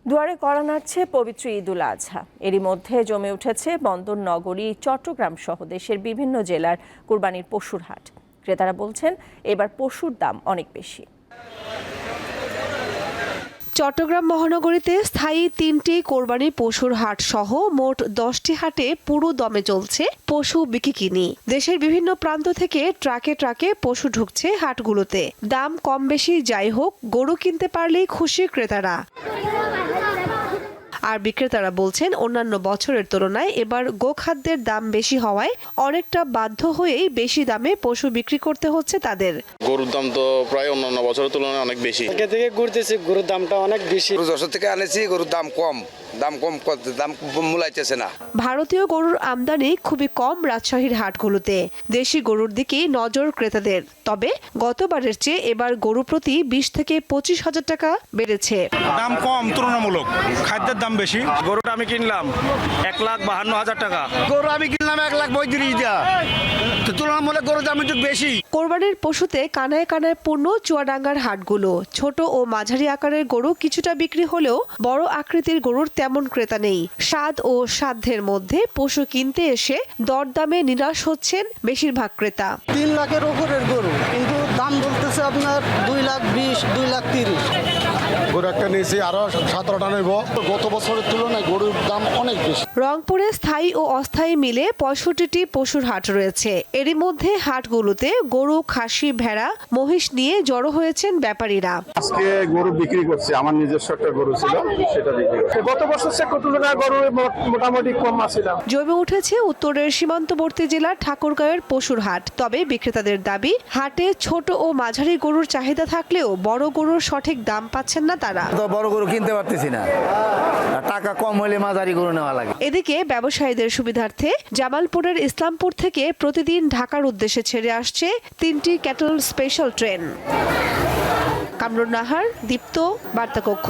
দুয়ারে কড়া নাড়ছে পবিত্র ঈদুল আজহা। এরই মধ্যে জমে উঠেছে বন্দর নগরী চট্টগ্রাম সহ দেশের বিভিন্ন জেলার কুরবানির পশুর হাট। ক্রেতারা বলছেন এবার পশুর দাম অনেক বেশি। চট্টগ্রাম মহানগরীতে স্থায়ী 3টি কোরবানি পশুর হাট সহ মোট 10টি হাটে পুরো দমে চলছে পশু বিক্রি। দেশের বিভিন্ন প্রান্ত থেকে ট্রাকে ট্রাকে পশু ঢুকছে হাটগুলোতে। দাম কম বেশি যাই হোক, গরু কিনতে পারলেই খুশি ক্রেতারা। আর বিক্রেতারা বলছেন অন্যান্য বছরের তুলনায় এবার গোখাদ্যের দাম বেশি হওয়ায় অনেকটা বাধ্য হয়েই বেশি দামে পশু বিক্রি করতে হচ্ছে তাদের। গরুর দাম তো প্রায় অন্যান্য বছরের তুলনায় অনেক বেশি। আগে থেকে ঘুরতেছি, গরুর দামটা অনেক বেশি। যশোর থেকে আনেছি, গরুর দাম কম দাম মূলাইতেছে না। ভারতীয় গরুর আমদানি খুবই কম রাজশাহীর হাটগুলোতে। দেশি গরুর দিকেই নজর ক্রেতাদের। তবে গতবারের চেয়ে এবার গরু প্রতি 20 থেকে 25 হাজার টাকা বেড়েছে। দাম কম তুলনামূলক, খাদ্যের দাম বেশি। গরুটা আমি কিনলাম 1,52,000 টাকা। গরু আমি কিনলাম 1,35,000 তো তুলনামূলক গরুর দাম একটু বেশি। কোরবানির পশুতে কানায় কানায় পূর্ণ চুয়াডাঙ্গার হাটগুলো। ছোট ও মাঝারি আকারের গরু কিছুটা বিক্রি হলেও বড় আকৃতির গরুর তেমন ক্রেতা নেই। স্বাদ ও সাধ্যের মধ্যে পশু কিনতে এসে দরদামে নিরাশ হচ্ছেন বেশিরভাগ ক্রেতা। 3 লাখের উপরের গরু, কিন্তু দাম বলতেছে আপনার 2,20,000, 2,30,000। গরু একটা নিয়েছি, আরো 17টা নেব। গত বছরের তুলনায় গরুর দাম অনেক বেশি। রংপুরে স্থায়ী ও অস্থায়ী মিলে 65টি পশুর হাট রয়েছে। এরই মধ্যে হাটগুলোতে গরু, খাসি, ভেড়া, মহিষ নিয়ে জড়ো হয়েছেন ব্যাপারীরা। আজকে গরু বিক্রি করছে, আমার নিজস্ব একটা গরু ছিল, সেটা বিক্রি করছে। গত বছর তুলনায় গরু মোটামুটি কম আছিল। জমে উঠেছে উত্তরের সীমান্তবর্তী জেলার ঠাকুরগাঁওয়ের পশুর হাট। তবে বিক্রেতাদের দাবি, হাটে ছোট ও মাঝারি গরুর চাহিদা থাকলেও বড় গরুর সঠিক দাম পাচ্ছেন না তারা। বড় গরু কিনতে পারতেছি না, টাকা কম হলে মাঝারি গরু নেওয়া লাগে। এদিকে ব্যবসায়ীদের সুবিধার্থে জামালপুরের ইসলামপুর থেকে প্রতিদিন ঢাকার উদ্দেশ্যে ছেড়ে আসছে 3টি cattle special train. Kamrun Nahar, Deepto, বার্তা কক্ষ।